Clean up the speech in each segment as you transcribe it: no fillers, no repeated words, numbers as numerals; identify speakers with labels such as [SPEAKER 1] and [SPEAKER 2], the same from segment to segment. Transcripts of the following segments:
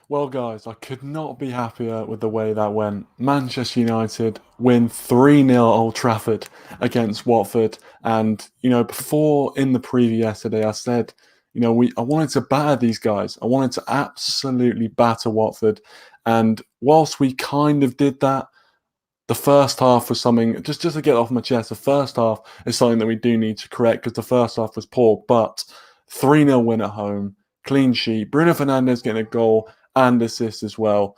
[SPEAKER 1] Well, guys, I could not be happier with the way that went. Manchester United win 3-0 Old Trafford against Watford. And, before in the preview yesterday, I said, I wanted to batter these guys. I wanted to absolutely batter Watford. And whilst we kind of did that, the first half was something, just to get off my chest, the first half is something that we do need to correct because the first half was poor. But 3-0 win at home, clean sheet, Bruno Fernandes getting a goal and assist as well.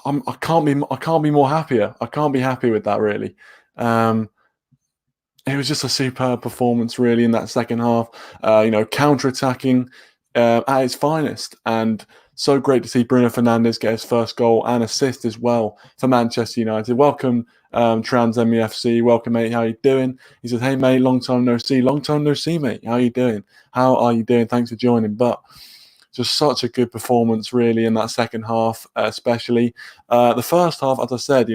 [SPEAKER 1] I can't be more happier. I can't be happy with that really. Um, it was just a superb performance really in that second half. Counter attacking at its finest, and so great to see Bruno Fernandes get his first goal and assist as well for Manchester United. Welcome, Trans MEFC. Welcome, mate. How you doing? He says, "Hey, mate. Long time no see. Long time no see, mate. How you doing? How are you doing? Thanks for joining." But just such a good performance, really, in that second half, especially. The first half, as I said,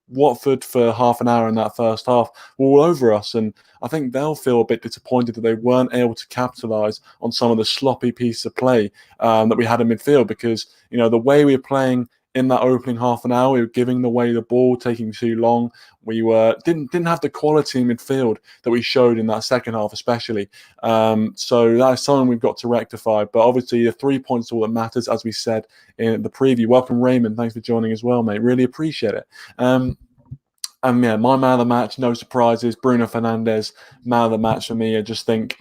[SPEAKER 1] Watford for half an hour in that first half were all over us. And I think they'll feel a bit disappointed that they weren't able to capitalise on some of the sloppy pieces of play that we had in midfield because, the way we were playing in that opening half an hour, we were giving away the ball, taking too long. We didn't have the quality in midfield that we showed in that second half, especially. So that is something we've got to rectify. But obviously, the 3 points are all that matters, as we said in the preview. Welcome, Raymond. Thanks for joining as well, mate. Really appreciate it. And yeah, my man of the match, no surprises, Bruno Fernandes, man of the match for me. I just think,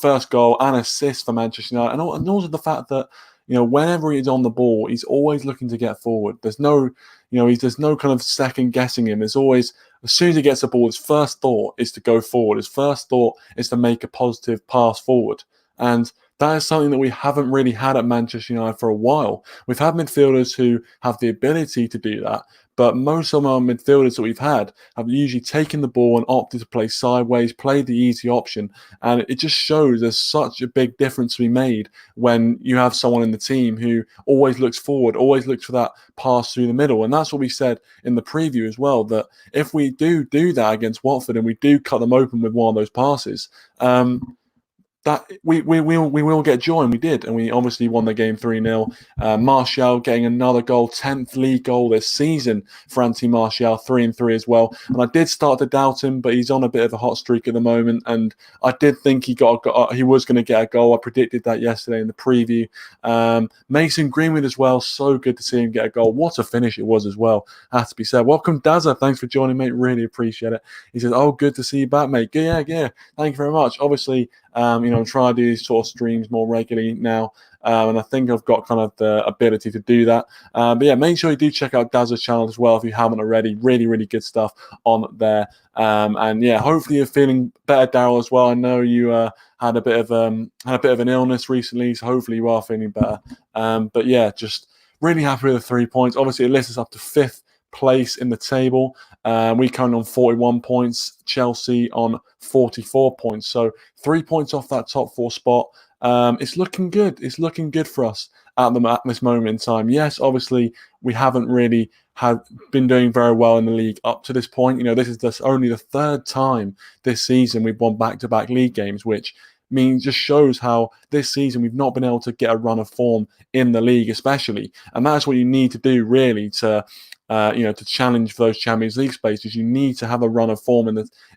[SPEAKER 1] first goal and assist for Manchester United, and also the fact that, whenever he's on the ball, he's always looking to get forward. There's no kind of second guessing him. There's always, as soon as he gets the ball, his first thought is to go forward. His first thought is to make a positive pass forward. And that is something that we haven't really had at Manchester United for a while. We've had midfielders who have the ability to do that, but most of our midfielders that we've had have usually taken the ball and opted to play sideways, played the easy option. And it just shows there's such a big difference to be made when you have someone in the team who always looks forward, always looks for that pass through the middle. And that's what we said in the preview as well, that if we do that against Watford and we do cut them open with one of those passes, that we will get joy, and we did, and we obviously won the game 3-0. Martial getting another goal, 10th league goal this season for Martial, 3-3 as well. And I did start to doubt him, but he's on a bit of a hot streak at the moment, and I did think he was going to get a goal. I predicted that yesterday in the preview. Mason Greenwood as well, so good to see him get a goal. What a finish it was as well, has to be said. Welcome, Dazza. Thanks for joining, mate. Really appreciate it. He says, "Oh, good to see you back, mate." Yeah. Thank you very much. Obviously, I'm trying to do these sort of streams more regularly now, and I think I've got kind of the ability to do that. But yeah, make sure you do check out Daz's channel as well if you haven't already. Really, really good stuff on there. And yeah, hopefully you're feeling better, Daryl, as well. I know you had a bit of an illness recently, so hopefully you are feeling better. But yeah, just really happy with the 3 points. Obviously, it lists us up to fifth place in the table. We come on 41 points, Chelsea on 44 points. So 3 points off that top four spot. It's looking good. It's looking good for us at this moment in time. Yes, obviously, we haven't really been doing very well in the league up to this point. This is only the third time this season we've won back-to-back league games, which just shows how this season we've not been able to get a run of form in the league, especially. And that's what you need to do really to challenge for those Champions League spaces. You need to have a run of form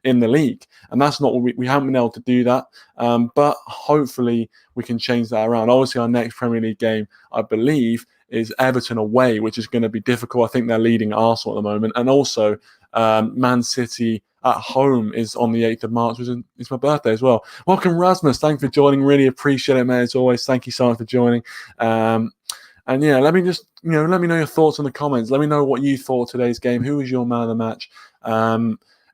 [SPEAKER 1] in the league, and that's not what we haven't been able to do that. But hopefully we can change that around. Obviously, our next Premier League game, I believe, is Everton away, which is going to be difficult. I think they're leading Arsenal at the moment, and also Man City at home is on the 8th of March, which is my birthday as well. Welcome, Rasmus. Thanks for joining. Really appreciate it, man. As always, thank you so much for joining. And yeah, let me know your thoughts in the comments. Let me know what you thought of today's game. Who was your man of the match?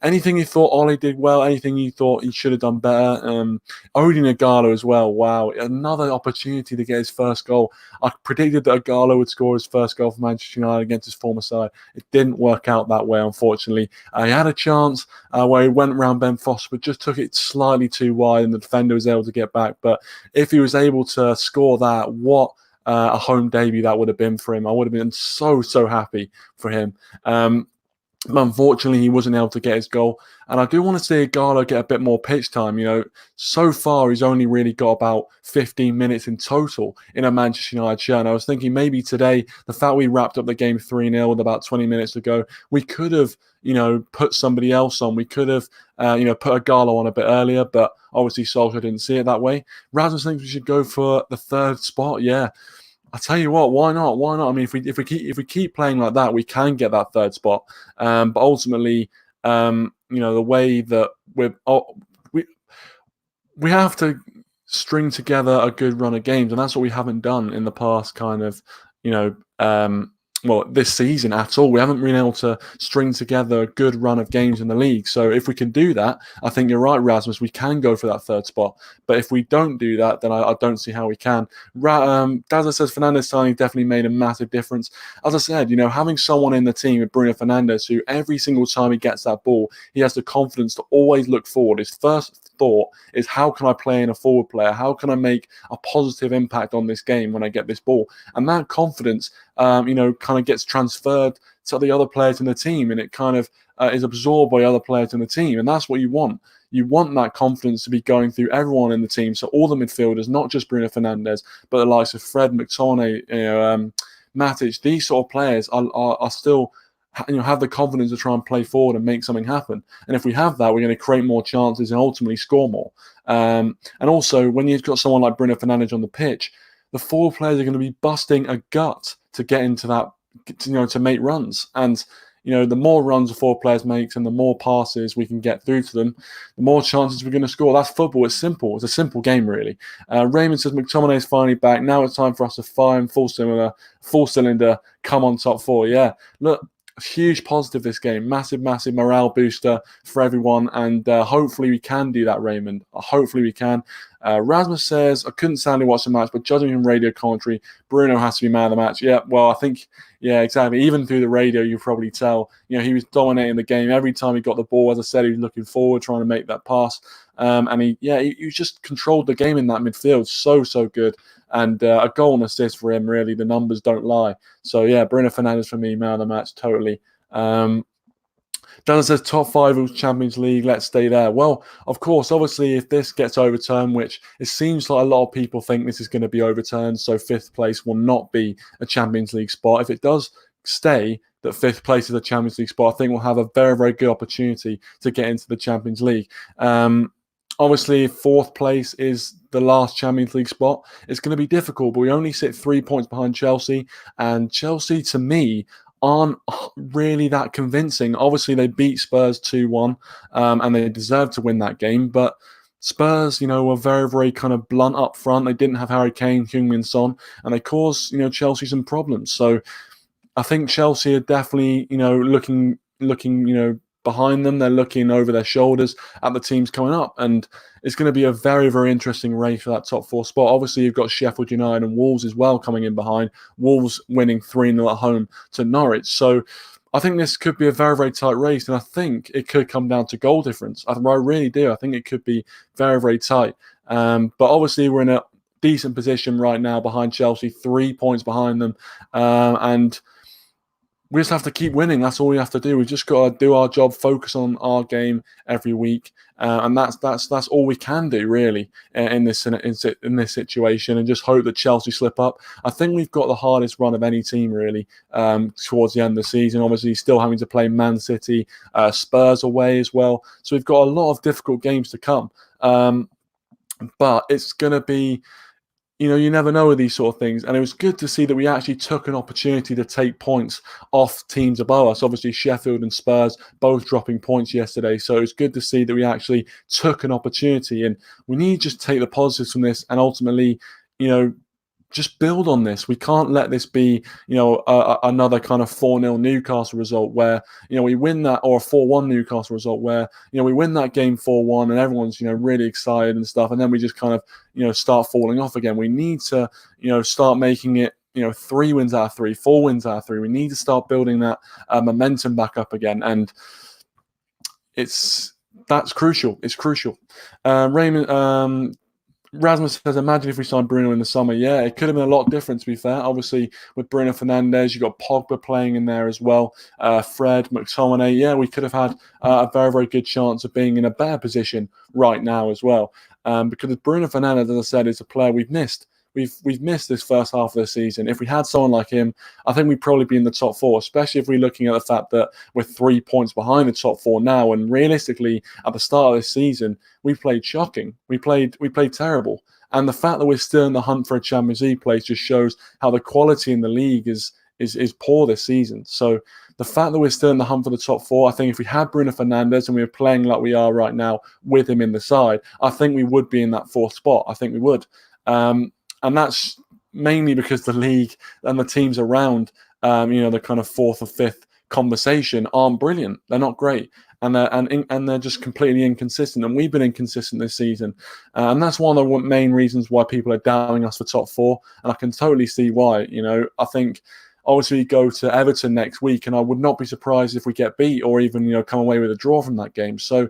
[SPEAKER 1] Anything you thought Ollie did well? Anything you thought he should have done better? Odin Agalo as well. Wow, another opportunity to get his first goal. I predicted that Agalo would score his first goal for Manchester United against his former side. It didn't work out that way, unfortunately. He had a chance where he went around Ben Foster, but just took it slightly too wide, and the defender was able to get back. But if he was able to score that, what a home debut that would have been for him. I would have been so happy for him. But unfortunately, he wasn't able to get his goal. And I do want to see Igalo get a bit more pitch time. So far, he's only really got about 15 minutes in total in a Manchester United shirt. And I was thinking maybe today, the fact we wrapped up the game 3-0 with about 20 minutes to go, we could have, put somebody else on. We could have, put Igalo on a bit earlier. But obviously, Solskjaer didn't see it that way. Rasmus thinks we should go for the third spot. Yeah. I tell you what, why not? Why not? I mean, if we keep playing like that, we can get that third spot. But ultimately, the way that we we have to string together a good run of games, and that's what we haven't done in the past. This season at all. We haven't been able to string together a good run of games in the league. So if we can do that, I think you're right, Rasmus. We can go for that third spot. But if we don't do that, then I don't see how we can. Dazza says Fernandes signing definitely made a massive difference. As I said, having someone in the team with Bruno Fernandes who every single time he gets that ball, he has the confidence to always look forward. His first thought is, how can I play in a forward player? How can I make a positive impact on this game when I get this ball? And that confidence, kind of gets transferred to the other players in the team, and it kind of is absorbed by other players in the team. And that's what you want. You want that confidence to be going through everyone in the team. So all the midfielders, not just Bruno Fernandes, but the likes of Fred, McTominay, Matic, these sort of players are still, have the confidence to try and play forward and make something happen. And if we have that, we're going to create more chances and ultimately score more. And also, when you've got someone like Bruno Fernandes on the pitch, the forward players are going to be busting a gut to get into that, to make runs. And, the more runs the forward players makes and the more passes we can get through to them, the more chances we're going to score. That's football. It's simple. It's a simple game, really. Raymond says McTominay is finally back. Now it's time for us to fire full cylinder, come on top four. Yeah, look, huge positive this game. Massive morale booster for everyone. And hopefully we can do that, Raymond. Hopefully we can. Rasmus says, I couldn't sadly watch the match, but judging from radio commentary, Bruno has to be man of the match. Yeah, well, I think, yeah, exactly. Even through the radio, you probably tell, he was dominating the game. Every time he got the ball, as I said, he was looking forward, trying to make that pass. And he just controlled the game in that midfield. So good. And a goal and assist for him, really. The numbers don't lie. So, yeah, Bruno Fernandes for me, man of the match, totally. Dan says top 5 of Champions League, let's stay there. Well, of course, obviously, if this gets overturned, which it seems like a lot of people think this is going to be overturned, so 5th place will not be a Champions League spot. If it does stay that 5th place is a Champions League spot, I think we'll have a very, very good opportunity to get into the Champions League. Obviously, 4th place is the last Champions League spot. It's going to be difficult, but we only sit 3 points behind Chelsea. And Chelsea, to me, aren't really that convincing. Obviously, they beat Spurs 2-1, and they deserved to win that game. But Spurs, were very, very kind of blunt up front. They didn't have Harry Kane, Heung-min Son, and they caused, Chelsea some problems. So I think Chelsea are definitely, looking, behind them. They're looking over their shoulders at the teams coming up, and it's going to be a very, very interesting race for that top 4 spot. Obviously, you've got Sheffield United and Wolves as well coming in behind. Wolves winning 3-0 at home to Norwich. So I think this could be a very, very tight race, and I think it could come down to goal difference. I really do. I think it could be very, very tight. But obviously, we're in a decent position right now behind Chelsea, 3 points behind them, and we just have to keep winning. That's all we have to do. We've just got to do our job, focus on our game every week, and that's all we can do really in this situation. And just hope that Chelsea slip up. I think we've got the hardest run of any team really towards the end of the season. Obviously, still having to play Man City, Spurs away as well. So we've got a lot of difficult games to come. But it's going to be. You never know with these sort of things. And it was good to see that we actually took an opportunity to take points off teams above us. Obviously, Sheffield and Spurs both dropping points yesterday. So it was good to see that we actually took an opportunity. And we need to just take the positives from this and ultimately, just build on this. We can't let this be, another kind of 4-0 Newcastle result where, we win that, or a 4-1 Newcastle result where, we win that game 4-1 and everyone's, really excited and stuff. And then we just kind of, start falling off again. We need to, start making it, 3 wins out of 3, 4 wins out of 3. We need to start building that momentum back up again. And that's crucial. It's crucial. Raymond, Rasmus says, imagine if we signed Bruno in the summer. Yeah, it could have been a lot different, to be fair. Obviously, with Bruno Fernandes, you've got Pogba playing in there as well. Fred, McTominay. Yeah, we could have had a very, very good chance of being in a better position right now as well. Because Bruno Fernandes, as I said, is a player we've missed. We've missed this first half of the season. If we had someone like him, I think we'd probably be in the top four, especially if we're looking at the fact that we're 3 points behind the top four now. And realistically, at the start of this season, we played shocking. We played terrible. And the fact that we're still in the hunt for a Champions League place just shows how the quality in the league is poor this season. So the fact that we're still in the hunt for the top four, I think if we had Bruno Fernandes and we were playing like we are right now with him in the side, I think we would be in that fourth spot. I think we would. And that's mainly because the league and the teams around, the kind of fourth or fifth conversation aren't brilliant. They're not great. And they're just completely inconsistent. And we've been inconsistent this season. And that's one of the main reasons why people are doubting us for top four. And I can totally see why. I think obviously we go to Everton next week, and I would not be surprised if we get beat or even, come away with a draw from that game. So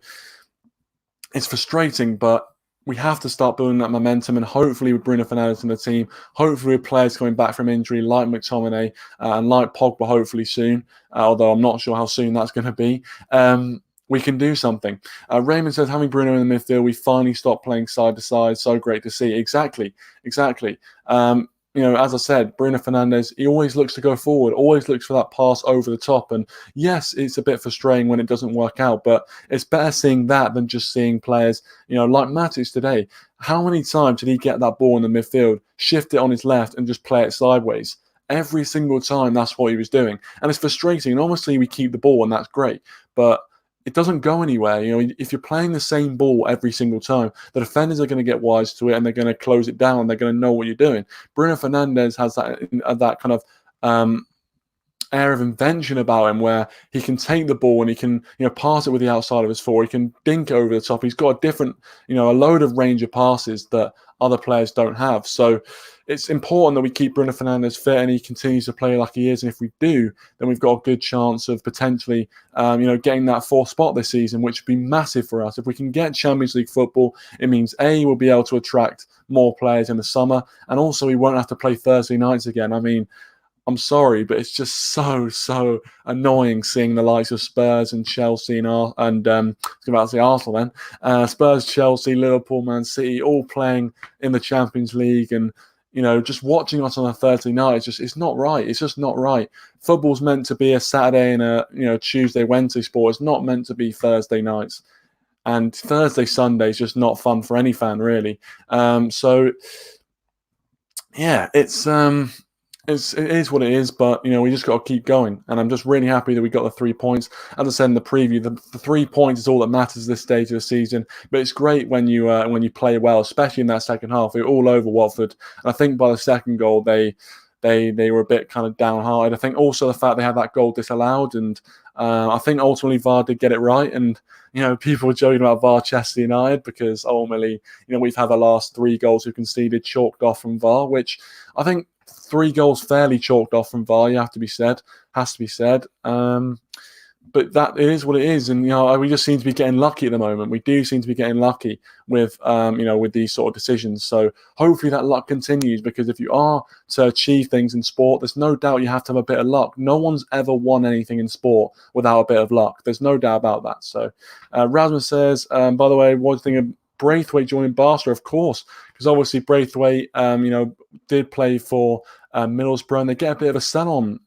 [SPEAKER 1] it's frustrating, but we have to start building that momentum, and hopefully with Bruno Fernandes in the team, hopefully with players coming back from injury like McTominay and like Pogba hopefully soon, although I'm not sure how soon that's going to be, we can do something. Raymond says, having Bruno in the midfield, we finally stopped playing side to side. So great to see. Exactly. As I said, Bruno Fernandes, he always looks to go forward, always looks for that pass over the top. And yes, it's a bit frustrating when it doesn't work out, but it's better seeing that than just seeing players, like Matic today. How many times did he get that ball in the midfield, shift it on his left and just play it sideways? Every single time, that's what he was doing. And it's frustrating. And obviously, we keep the ball, and that's great. But it doesn't go anywhere. If you're playing the same ball every single time, the defenders are going to get wise to it, and they're going to close it down. They're going to know what you're doing. Bruno Fernandes has that kind of air of invention about him, where he can take the ball and he can pass it with the outside of his foot. He can dink it over the top. He's got a different, a load of range of passes that other players don't have. So it's important that we keep Bruno Fernandes fit and he continues to play like he is. And if we do, then we've got a good chance of potentially, getting that fourth spot this season, which would be massive for us. If we can get Champions League football, it means A, we'll be able to attract more players in the summer, and also we won't have to play Thursday nights again. I mean, I'm sorry, but it's just so annoying seeing the likes of Spurs and Chelsea and I was about to say Arsenal then. Spurs, Chelsea, Liverpool, Man City, all playing in the Champions League, and just watching us on a Thursday night, it's not right. It's just not right. Football's meant to be a Saturday and a Tuesday, Wednesday sport. It's not meant to be Thursday nights. And Thursday, Sunday is just not fun for any fan, really. So yeah, it is what it is, but we just got to keep going. And I'm just really happy that we got the 3 points. As I said in the preview, the 3 points is all that matters this stage of the season. But it's great when you play well, especially in that second half. We were all over Watford, and I think by the second goal they were a bit kind of downhearted. I think also the fact they had that goal disallowed, and I think ultimately VAR did get it right. And people were joking about VAR Chester United because ultimately we've had the last 3 goals we conceded chalked off from VAR, which I think 3 goals fairly chalked off from VAR, has to be said. But that is what it is, and we just seem to be getting lucky at the moment. We do seem to be getting lucky with with these sort of decisions. So hopefully that luck continues, because if you are to achieve things in sport, there's no doubt you have to have a bit of luck. No one's ever won anything in sport without a bit of luck. There's no doubt about that. So Rasmus says, by the way, what do you think of Braithwaite joining Barca? Of course, because obviously Braithwaite, did play for Middlesbrough, and they get a bit of a sell-on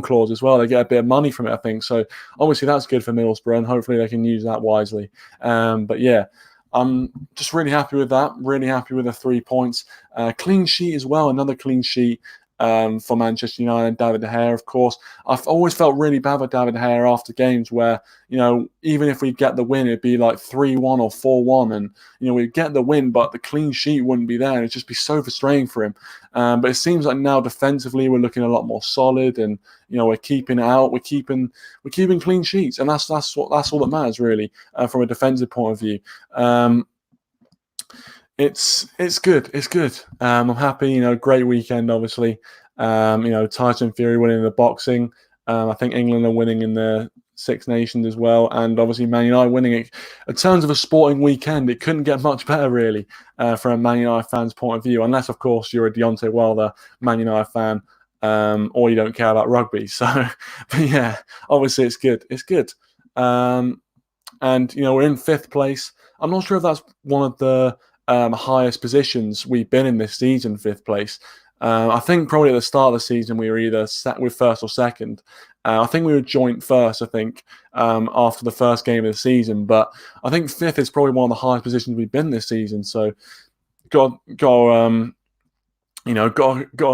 [SPEAKER 1] clause as well. They get a bit of money from it, I think. So obviously that's good for Middlesbrough, and hopefully they can use that wisely. But yeah, I'm just really happy with that. Really happy with the 3 points. Clean sheet as well. Another clean sheet for Manchester United and David De Gea, of course. I've always felt really bad with David De Gea after games where, even if we get the win, it'd be like 3-1 or 4-1, and, we'd get the win, but the clean sheet wouldn't be there, and it'd just be so frustrating for him. But it seems like now defensively we're looking a lot more solid, and, we're keeping it out, we're keeping clean sheets, and that's all that matters, really, from a defensive point of view. It's good. It's good. I'm happy. Great weekend, obviously. Tyson Fury winning the boxing. I think England are winning in the Six Nations as well, and obviously Man United winning it. In terms of a sporting weekend, it couldn't get much better, really, from a Man United fan's point of view, unless, of course, you're a Deontay Wilder Man United fan, or you don't care about rugby. So, but yeah, obviously it's good. It's good. And, we're in 5th place. I'm not sure if that's one of the highest positions we've been in this season, 5th place. I think probably at the start of the season we were either with first or second. I think we were joint first, after the first game of the season. But I think 5th is probably one of the highest positions we've been this season. So got to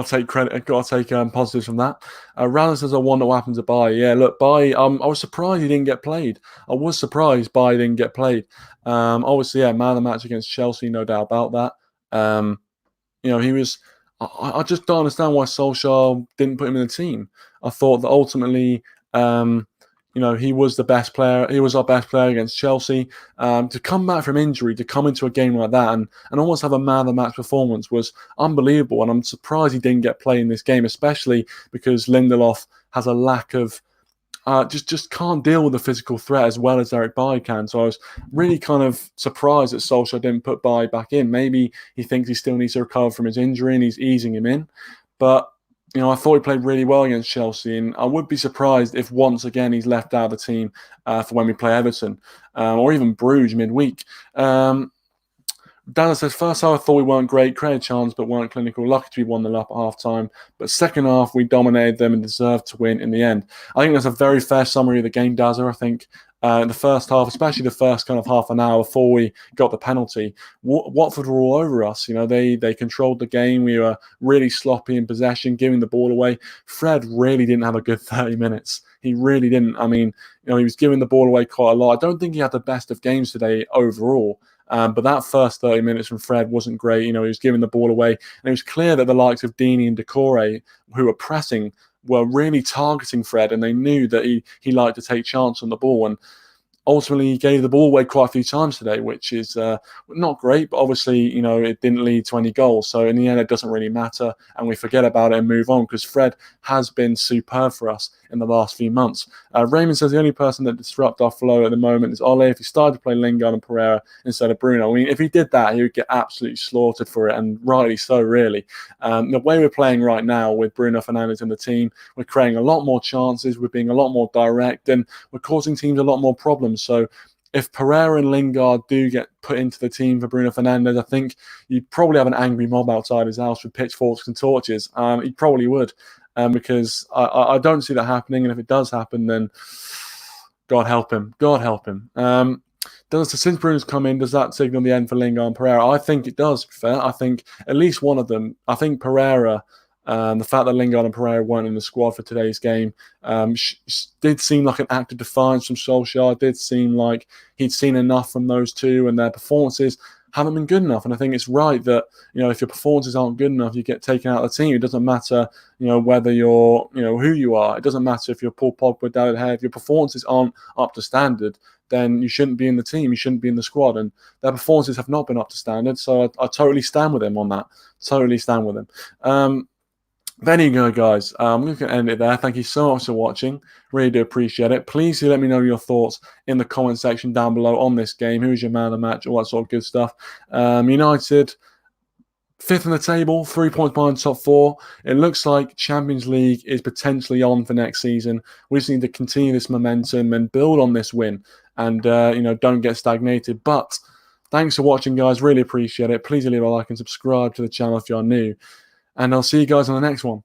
[SPEAKER 1] take credit, got to take positives from that. Rally says, I wonder what happened to Bai. Yeah, look, Bai, I was surprised he didn't get played. I was surprised Bai didn't get played. Obviously, yeah, man of the match against Chelsea, no doubt about that. He was. I just don't understand why Solskjaer didn't put him in the team. I thought that ultimately, he was the best player. He was our best player against Chelsea. To come back from injury, to come into a game like that and almost have a man of the match performance was unbelievable. And I'm surprised he didn't get played in this game, especially because Lindelof has a lack of just can't deal with the physical threat as well as Eric Bailly can. So I was really kind of surprised that Solskjaer didn't put Bailly back in. Maybe he thinks he still needs to recover from his injury and he's easing him in. But, I thought he played really well against Chelsea, and I would be surprised if once again he's left out of the team for when we play Everton or even Bruges midweek. Dana says, first half I thought we weren't great, created chance, but weren't clinical. Lucky to be 1-0 up at half time. But second half, we dominated them and deserved to win in the end. I think that's a very fair summary of the game, Dazza. I think in the first half, especially the first kind of half an hour before we got the penalty, Watford were all over us. They controlled the game. We were really sloppy in possession, giving the ball away. Fred really didn't have a good 30 minutes. He really didn't. I mean, he was giving the ball away quite a lot. I don't think he had the best of games today overall. But that first 30 minutes from Fred wasn't great. He was giving the ball away. And it was clear that the likes of Deeney and Decore, who were pressing, were really targeting Fred. And they knew that he liked to take chance on the ball. And ultimately, he gave the ball away quite a few times today, which is not great. But obviously, it didn't lead to any goals. So in the end, it doesn't really matter. And we forget about it and move on because Fred has been superb for us in the last few months. Raymond says the only person that disrupts our flow at the moment is Ole. If he started to play Lingard and Pereira instead of Bruno, I mean, if he did that, he would get absolutely slaughtered for it, and rightly so, really. The way we're playing right now with Bruno Fernandes in the team, we're creating a lot more chances, we're being a lot more direct, and we're causing teams a lot more problems. So if Pereira and Lingard do get put into the team for Bruno Fernandes, I think you'd probably have an angry mob outside his house with pitchforks and torches. He probably would. Because I don't see that happening, and if it does happen, then God help him. God help him. Since Bruno's come in, does that signal the end for Lingard and Pereira? I think it does, to be fair. I think at least one of them. I think Pereira, the fact that Lingard and Pereira weren't in the squad for today's game, did seem like an act of defiance from Solskjaer. Did seem like he'd seen enough from those two, and their performances haven't been good enough. And I think it's right that, if your performances aren't good enough, you get taken out of the team. It doesn't matter, whether you're, who you are. It doesn't matter if you're Paul Pogba, David Hay. If your performances aren't up to standard, then you shouldn't be in the team. You shouldn't be in the squad. And their performances have not been up to standard. So I totally stand with him on that. Totally stand with him. There you go, guys. I'm going to end it there. Thank you so much for watching. Really do appreciate it. Please do let me know your thoughts in the comment section down below on this game. Who's your man of the match? All that sort of good stuff. United, 5th in the table, 3 points behind top 4. It looks like Champions League is potentially on for next season. We just need to continue this momentum and build on this win and, don't get stagnated. But thanks for watching, guys. Really appreciate it. Please leave a like and subscribe to the channel if you're new. And I'll see you guys on the next one.